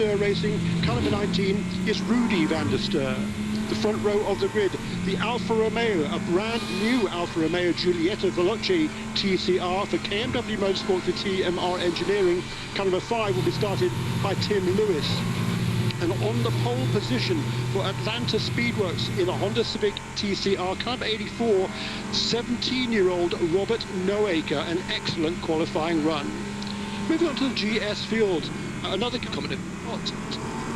Racing, car number 19 is Rudy van der Steur. The front row of the grid, the Alfa Romeo, a brand new Alfa Romeo Giulietta Veloce TCR for KMW Motorsport for TMR Engineering. Car number 5 will be started by Tim Lewis. And on the pole position for Atlanta Speedworks in a Honda Civic TCR, car number 84, 17-year-old Robert Noaker, an excellent qualifying run. Moving on to the GS field, another comment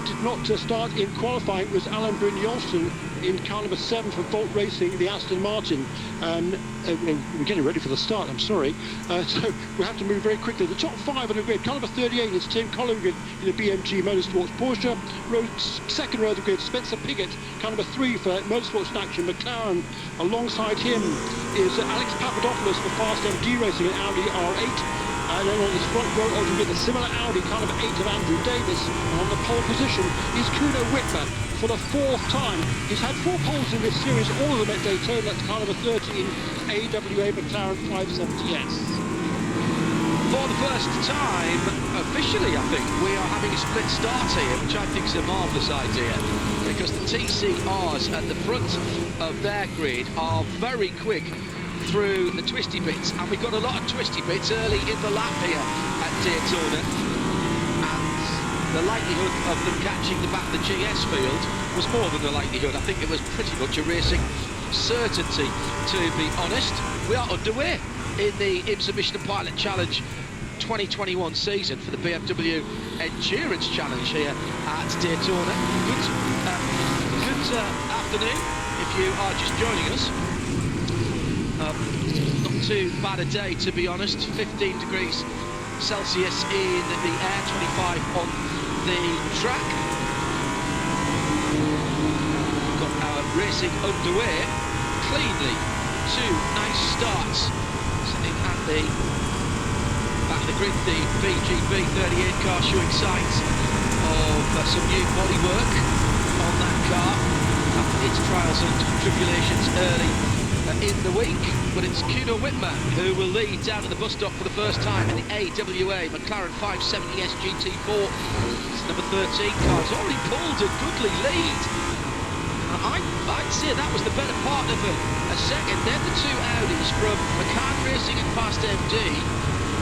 did not start in qualifying was Alan Brynjolfsson in car number 7 for Volt Racing, the Aston Martin. We're getting ready for the start, I'm sorry. So we have to move very quickly. The top 5 on the grid, car number 38 is Tim Collingwood in the BMG Motorsports Porsche. Second row of the grid, Spencer Piggott, car number 3 for Motorsports in Action McLaren. Alongside him is Alex Papadopoulos for Fast MD Racing and Audi R8. And then on this front row of the grid, the similar Audi, car number 8 of Andrew Davis. And on the pole position is Kuno Wittmer for the 4th time. He's had 4 poles in this series, all of them at Daytona. That's car number 13, AWA McLaren 570S. For the first time, officially, I think, we are having a split start here, which I think is a marvellous idea, because the TCRs at the front of their grid are very quick through the twisty bits, and we've got a lot of twisty bits early in the lap here at Daytona, and the likelihood of them catching the back of the GS field was more than a likelihood. I think it was pretty much a racing certainty, to be honest. We are underway in the IMSA Michelin Pilot Challenge 2021 season for the BMW Endurance Challenge here at Daytona. Good afternoon if you are just joining us. Not too bad a day, to be honest. 15 degrees Celsius in the air, 25 on the track. We've got our racing underway cleanly. 2 nice starts sitting at the back of the grid. The VGB 38 car showing signs of some new bodywork on that car after its trials and tribulations early in the week, but it's Kuno Wittmer who will lead down to the bus stop for the first time in the AWA Mclaren 570S GT4. It's number 13 car. It's already pulled a goodly lead. I'd say that was the better part of a second. Then the 2 Audis from McCann Racing and Fast MD,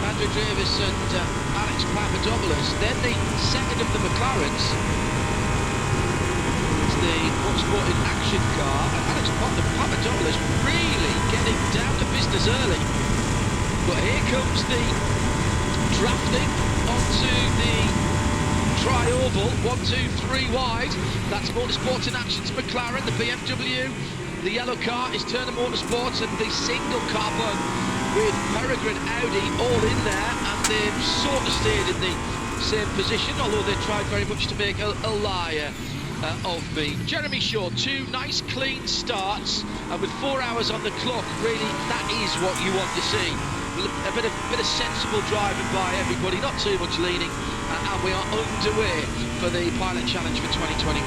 Andrew Davis and Alex Papadopoulos. Then the second of the McLarens, the Motorsport in Action car, and Alex Papadopoulos really getting down to business early. But here comes the drafting onto the tri-oval, 1, 2, 3 wide. That's Motorsport in Action's McLaren, the BMW, the yellow car is Turner Motorsports, and the single carbon with Peregrine Audi all in there, and they've sort of stayed in the same position, although they tried very much to make a liar of me. Jeremy Shaw, 2 nice clean starts, and with 4 hours on the clock, really that is what you want to see. A bit of sensible driving by everybody, not too much leaning, and we are underway for the Pilot Challenge for 2021.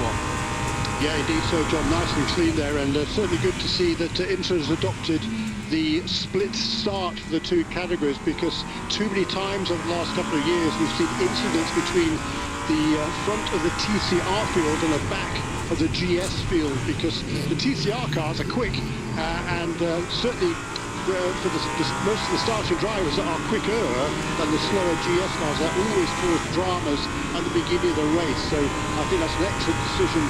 Yeah, indeed so, John. Nice and clean there, and certainly good to see that IMSA has adopted the split start for the 2 categories, because too many times over the last couple of years we've seen incidents between the front of the TCR field and the back of the GS field, because the TCR cars are quick and certainly for most of the starting drivers are quicker than the slower GS cars. That always cause dramas at the beginning of the race, so I think that's an excellent decision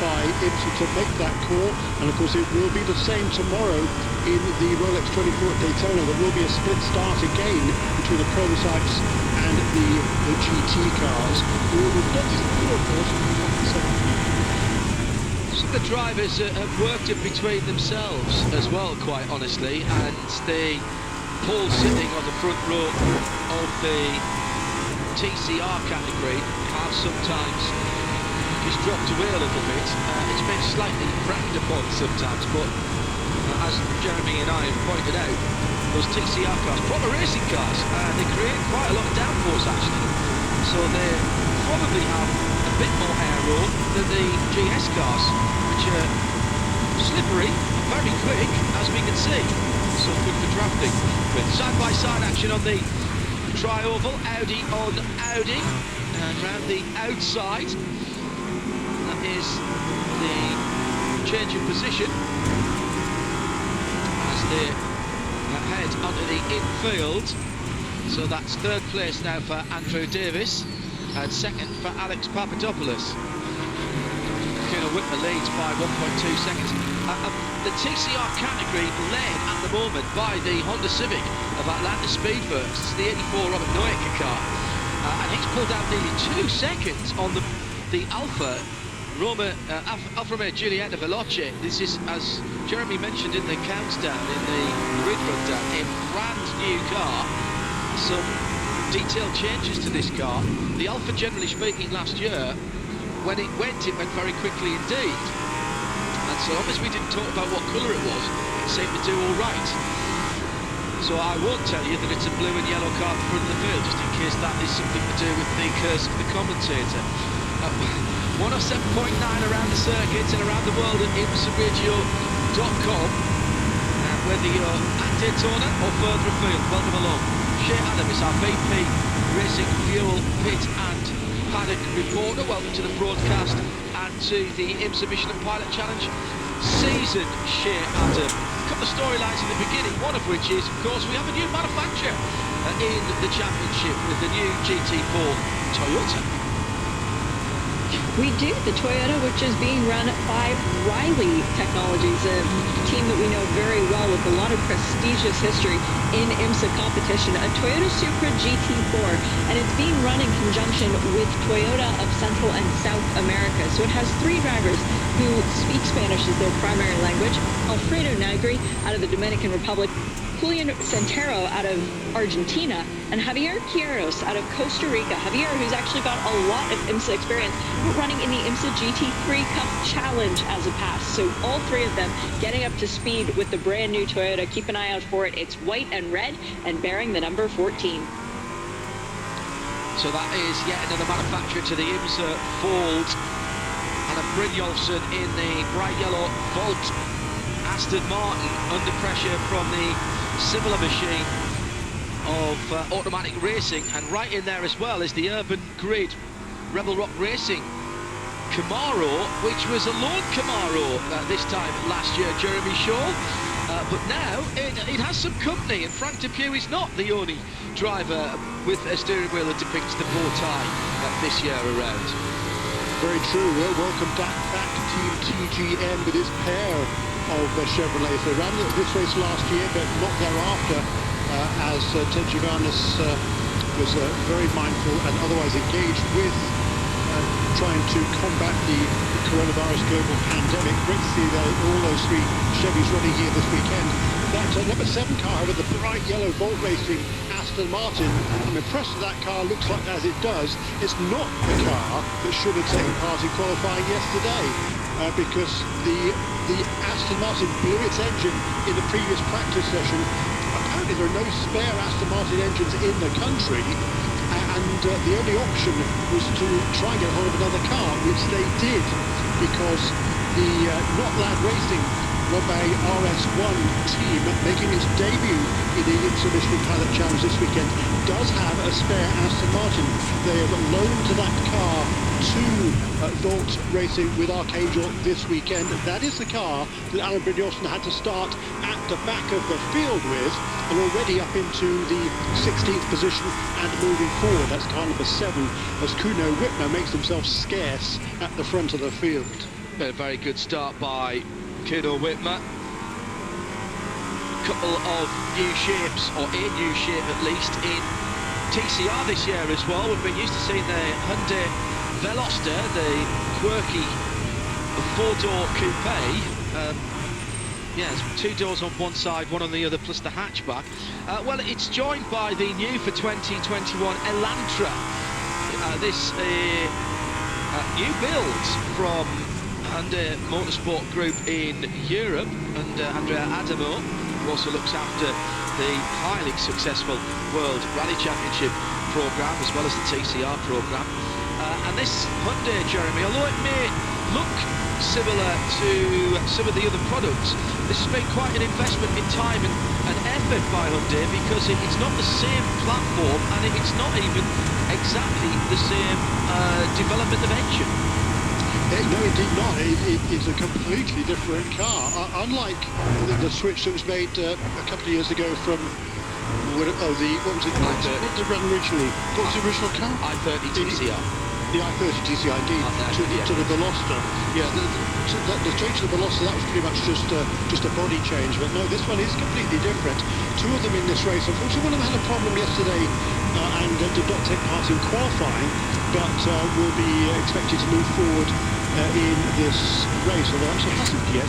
by IMSA to make that call. And of course it will be the same tomorrow in the Rolex 24 at Daytona. There will be a split start again between the prototypes and the GT cars. We will not be before, of course. So the drivers have worked in between themselves as well, quite honestly, and the Paul sitting on the front row of the TCR category have sometimes just dropped away a little bit. It's been slightly frowned upon sometimes, but as Jeremy and I have pointed out, those TCR cars, proper racing cars, they create quite a lot of downforce actually, so they probably have a bit more air roll than the GS cars, which are slippery and very quick, as we can see, so good for drafting. With side-by-side action on the tri-oval, Audi on Audi, and round the outside, that is the change of position as they head onto the infield. So that's third place now for Andrew Davis, and second for Alex Papadopoulos. Whitmer leads by 1.2 seconds. The TCR category led at the moment by the Honda Civic of Atlanta Speedworks. It's the 84 Robert Noyeka car, and he's pulled out nearly 2 seconds on the Alfa Romeo Giulietta Veloce. This is, as Jeremy mentioned in the countdown, in the grid rundown, a brand new car. Some detailed changes to this car. The Alfa, generally speaking, last year, when it went very quickly indeed. And so long as we didn't talk about what colour it was, it seemed to do all right. So I won't tell you that it's a blue and yellow car in front of the field, just in case that is something to do with the curse of the commentator. 107.9 around the circuits and around the world at IMSARadio.com. Whether you're at Daytona or further afield, welcome along. Shea Adam is our VP Racing Fuel Pit and Paddock reporter. Welcome to the broadcast and to the IMSA Michelin Pilot Challenge season, Shea Adam. A couple of storylines in the beginning, one of which is, of course, we have a new manufacturer in the championship with the new GT4 Toyota. We do, the Toyota, which is being run by Riley Technologies, a team that we know very well with a lot of prestigious history in IMSA competition, a Toyota Supra GT4, and it's being run in conjunction with Toyota of Central and South America. So it has 3 drivers who speak Spanish as their primary language: Alfredo Negri out of the Dominican Republic, Julian Santero out of Argentina, and Javier Quiros out of Costa Rica. Javier, who's actually got a lot of IMSA experience, running in the IMSA GT3 Cup Challenge as a pass. So all 3 of them getting up to speed with the brand new Toyota. Keep an eye out for it. It's white and red and bearing the number 14. So that is yet another manufacturer to the IMSA fold. And a Brynjolfsson in the bright yellow Volt Aston Martin, under pressure from the similar machine of automatic racing. And right in there as well is the Urban Grid Rebel Rock Racing Camaro, which was a lone Camaro this time last year, Jeremy Shaw. But now it has some company, and Frank Depew is not the only driver with a steering wheel that depicts the bow tie this year around. Very true. Well, welcome back Team TGM with his pair of Chevrolets. They ran this race last year, but not thereafter, as Ted Giovannis was very mindful and otherwise engaged with trying to combat the coronavirus global pandemic. Great to see all those 3 Chevys running here this weekend. That number 7 car with the bright yellow Volt Racing Aston Martin, I'm impressed that car looks like as it does. It's not the car that should have taken part in qualifying yesterday, because the Aston Martin blew its engine in the previous practice session. Apparently there are no spare Aston Martin engines in the country, and the only option was to try and get hold of another car, which they did, because the Not Lad Racing Roubaix RS1 team, making its debut in the IMSA Michelin Pilot Challenge this weekend, does have a spare Aston Martin. They have loaned to that car to Volt Racing with Archangel this weekend. That is the car that Alan Brynjolfsson had to start at the back of the field with, and already up into the 16th position and moving forward. That's car number 7, as Kuno Whitmer makes himself scarce at the front of the field. A very good start by Kuno Whitmer. A couple of new shapes, or a new shape at least, in TCR this year as well. We've been used to seeing the Hyundai Veloster, the quirky 4-door coupe. Yes, 2 doors on one side, 1 on the other, plus the hatchback. Well, it's joined by the new for 2021 Elantra. This new build from Hyundai Motorsport Group in Europe, and Andrea Adamo, who also looks after the highly successful World Rally Championship programme as well as the TCR programme. And this Hyundai, Jeremy, although it may look similar to some of the other products, this has been quite an investment in time and effort by Hyundai, because it's not the same platform and it's not even exactly the same development of engine. No, indeed not. It's a completely different car. Unlike the switch that was made a couple of years ago from what was it? What did it run originally? What was the original car? i30 TCR. The i30 TCR, indeed, to the Veloster. Yeah, the change to the Veloster, that was pretty much just a body change. But no, this one is completely different. Two of them in this race. Unfortunately, one of them had a problem yesterday and did not take part in qualifying, but will be expected to move forward in this race, although actually hasn't yet.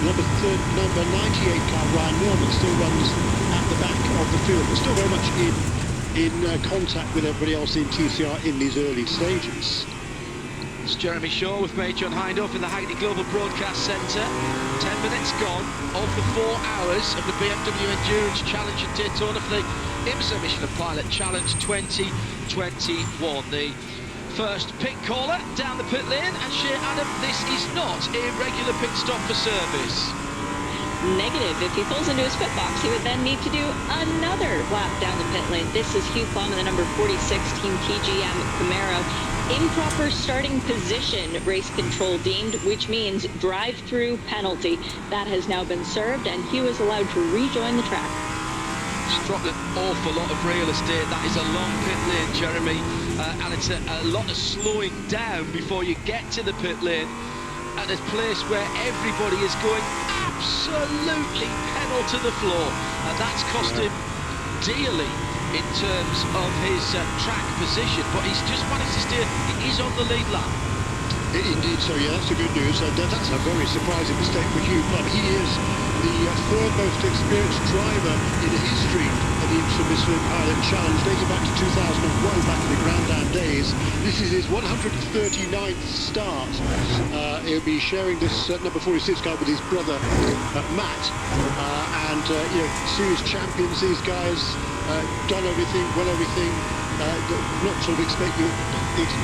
Number 98 car, Ryan Norman, still runs at the back of the field, but still very much in contact with everybody else in TCR in these early stages. It's Jeremy Shaw with me, John Hindhaugh in the Hackney Global Broadcast Centre. 10 minutes gone of the 4 hours of the BMW Endurance Challenge in Daytona for the IMSA Michelin Pilot Challenge 2021. The first pit caller down the pit lane, and Shea Adam, this is not a regular pit stop for service. Negative. If he pulls into his pit box, he would then need to do another lap down the pit lane. This is Hugh Plum in the number 46 Team TGM Camaro. Improper starting position, race control deemed, which means drive-through penalty. That has now been served, and Hugh is allowed to rejoin the track. It's dropped an awful lot of real estate. That is a long pit lane, Jeremy, and it's a lot of slowing down before you get to the pit lane at a place where everybody is going absolutely pedal to the floor, and that's cost him dearly in terms of his track position, but he's just managed to steer. He is on the lead lap. Indeed, so yeah, that's the good news. That's a very surprising mistake for Hugh Plum. He is the third most experienced driver in the history of the IMSA Michelin Pilot Challenge, dating back to 2001, back in the Grand Am days. This is his 139th start. He'll be sharing this number 46 car with his brother, Matt. And, you know, series champions, these guys, done everything, won everything. Not sort of expect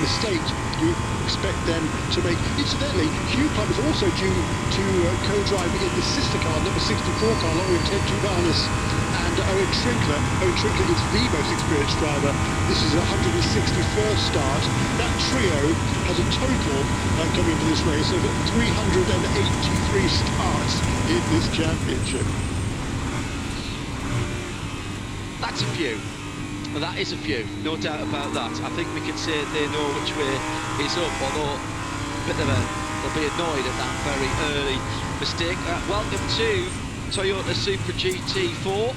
mistakes you expect them to make. Incidentally, Hugh Plum is also due to co-drive in the sister car, number 64 car, along with Ted Tuvanis and Owen Trinkler. Owen Trinkler is the most experienced driver. This is a 161st start. That trio has a total coming into this race of 383 starts in this championship. That's a few. Well, that is a few, no doubt about that. I think we can say they know which way is up, although they'll be annoyed at that very early mistake. Welcome to Toyota Supra GT4,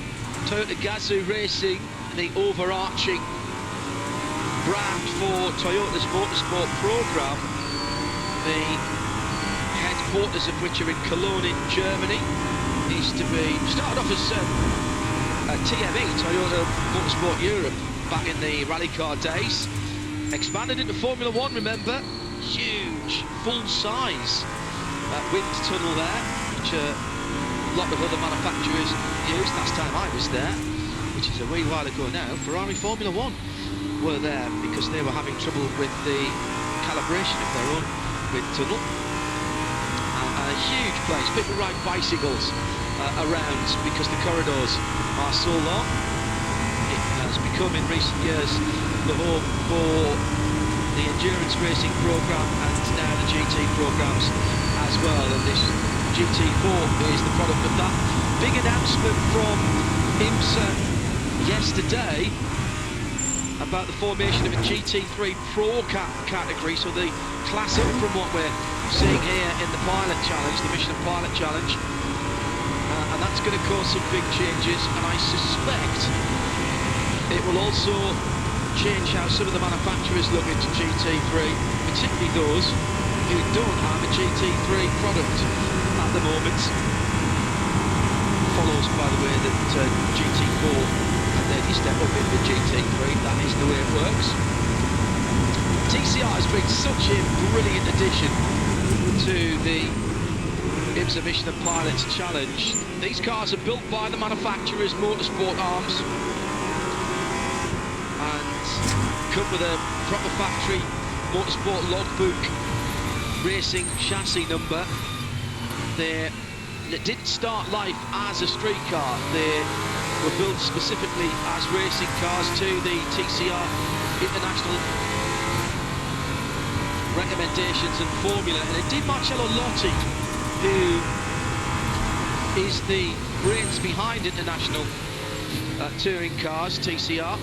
Toyota Gazoo Racing, the overarching brand for Toyota's motorsport programme, the headquarters of which are in Cologne in Germany. Used to be, started off as TME, Toyota Motorsport Europe, back in the rally car days. Expanded into Formula One, remember? Huge, full-size wind tunnel there, which a lot of other manufacturers used. Last time I was there, which is a wee while ago now, Ferrari Formula One were there because they were having trouble with the calibration of their own wind tunnel. A huge place. People ride bicycles around because the corridors are so long. It has become in recent years the home for the endurance racing programme and now the GT programmes as well, and this GT4 is the product of that. Big announcement from IMSA yesterday about the formation of a GT3 Pro category, so the class up from what we're seeing here in the Pilot Challenge, the Michelin Pilot Challenge. And that's going to cause some big changes, and I suspect it will also change how some of the manufacturers look into GT3, particularly those who don't have a GT3 product at the moment. Follows, by the way, that GT4, and then you step up into GT3, that is the way it works. TCR has been such a brilliant addition to the IMSA Michelin Pilot Challenge. These cars are built by the manufacturer's motorsport arms and come with a proper factory motorsport logbook racing chassis number. They didn't start life as a street car. They were built specifically as racing cars to the TCR International recommendations and formula. And indeed Marcello Lotti, who is the brains behind International Touring Cars, TCR,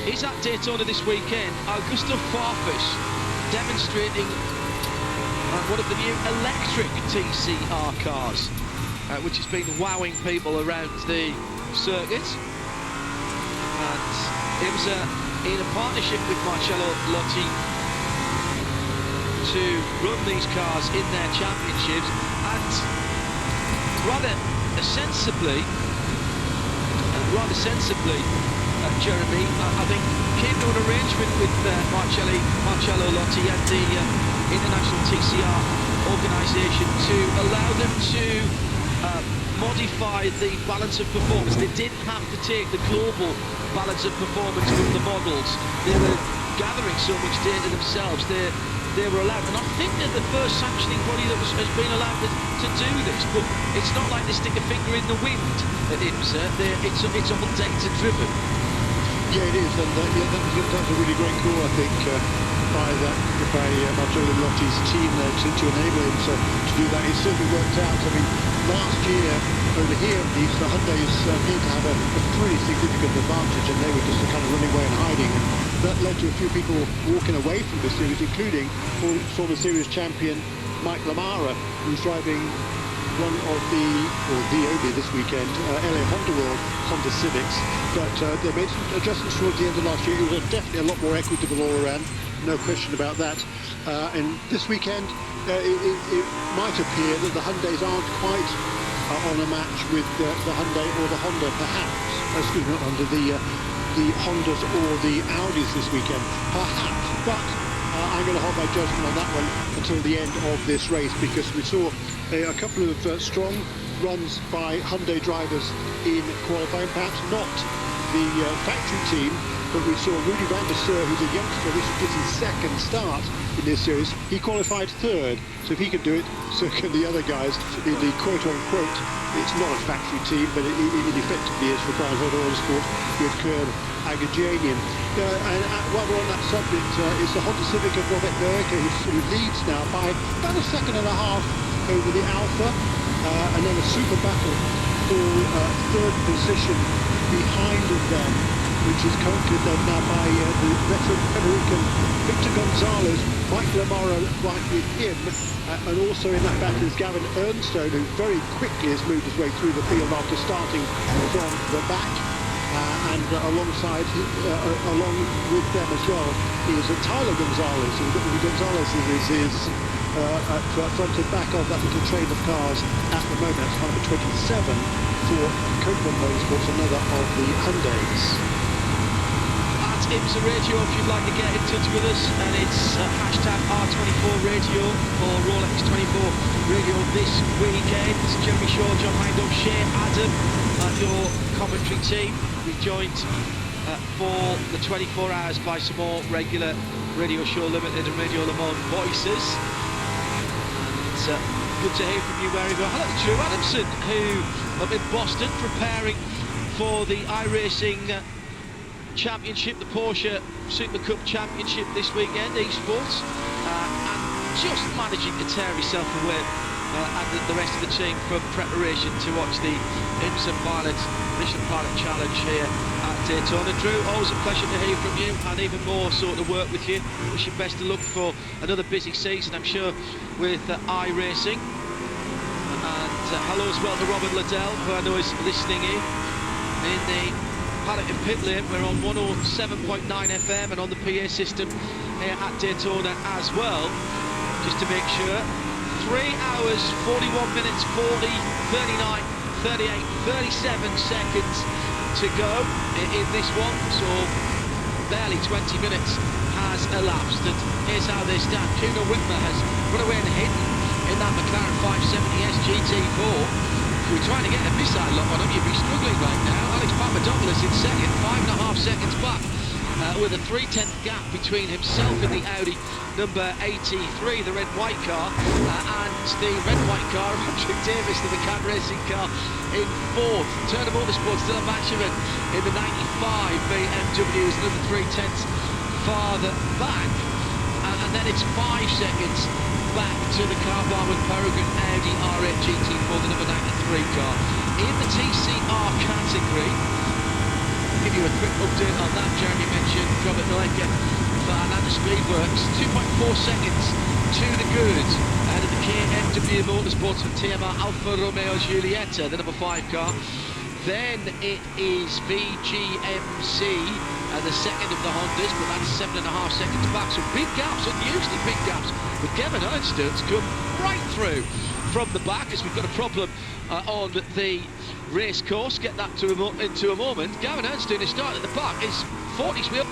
is at Daytona this weekend. Augusto Farfus demonstrating one of the new electric TCR cars, which has been wowing people around the circuit. And IMSA, in a partnership with Marcello Lotti, to run these cars in their championships, and rather sensibly, Jeremy, I think came to an arrangement with Marcello Lotti and the International TCR organisation to allow them to modify the balance of performance. They didn't have to take the global balance of performance from the models. They were gathering so much data themselves. They were allowed, and I think they're the first sanctioning body that has been allowed to do this, but it's not like they stick a finger in the wind at IMSA. It's all data driven. Yeah, it is, and that's a really great call, I think, by Marcello Lotti's team there to enable him to do that. It certainly worked out. I mean, last year over here, the Hyundais appeared to have a pretty significant advantage, and they were just kind of running away and hiding. And that led to a few people walking away from the series, including former series champion Mike Lamara, who's driving one of the only this weekend, LA Honda World Honda Civics. But they made some adjustments towards the end of last year. It was definitely a lot more equitable all around, no question about that. And this weekend, it might appear that the Hyundais aren't quite on a match with the Hyundai or the Honda, perhaps. Excuse me, not Honda, the Hondas or the Audis this weekend, perhaps. But I'm going to hold my judgment on that one until the end of this race, because we saw a couple of strong runs by Hyundai drivers in qualifying, perhaps not the factory team, but we saw Rudy van der Steur, who's a youngster. This is his second start in this series. He qualified third, so if he can do it, so can the other guys in the quote-unquote, it's not a factory team, but it effectively is for Brian Honda Autosport with Kern Agajanian. And while we're on that subject, it's the Honda Civic of Robert America who leads now by about a second and a half over the Alfa, and then a super battle for third position behind them, which is currently led now by the veteran Puerto Rican Victor Gonzalez. Mike Lamara right with him, and also in that battle is Gavin Ernstone, who very quickly has moved his way through the field after starting from the back. And alongside, along with them as well, is Tyler Gonzalez. Gonzalez is at front and back of that little train of cars at the moment. That's number 27 for Copeland Motorsports, another of the Hyundais. At IMSA Radio, if you'd like to get in touch with us, and it's hashtag R24 Radio or Rolex 24 Radio this weekend. It's Jeremy Shaw, John Hindle, Shea Adam, your commentary team. We've joined for the 24 hours by some more regular Radio Show Limited and Radio Le Mans voices. It's good to hear from you wherever you are. Hello to Drew Adamson, who up in Boston preparing for the iRacing Championship, the Porsche Super Cup Championship this weekend, eSports, and just managing to tear himself away and the rest of the team from preparation to watch the IMSA Michelin Pilot Challenge here at Daytona. Drew, always a pleasure to hear from you, and even more so to work with you. Wish you best of luck for another busy season, I'm sure, with iRacing. And hello as well to Robin Liddell, who I know is listening in the paddock and pit lane. We're on 107.9 FM and on the PA system here at Daytona as well, just to make sure. 3 hours, 41 minutes, 40, 39, 38, 37 seconds to go in this one, so barely 20 minutes has elapsed, and here's how they stand. Kuno Whitmer has run away and hidden in that McLaren 570S GT4. If we're trying to get a missile lock on him, you'd be struggling right now. Alex Papadopoulos in second, 5.5 seconds back with a 3/10 gap between himself and the Audi number 83, the red-white car, and the red-white car of Patrick Davis, the McCann Racing car, in 4th. Turner Motorsport still a Michelin in the 95 BMW is another 3/10 farther back, and then it's 5 seconds back to the car bar with Peregrine Audi R8 GT4, the number 93 car. In the TCR category, give you a quick update on that. Jeremy mentioned Robert Noica for Atlanta Speedworks, 2.4 seconds to the good out of the KMW Motorsports from TMR Alfa Romeo Giulietta, the number 5 car. Then it is VGMC, the second of the Hondas, but that's 7.5 seconds back. So big gaps, unusually big gaps. But Gavin Ernst's come right through from the back, as we've got a problem on the race course. Get that into a moment. Gavin Ernst is starting at the back. His 40s wheel.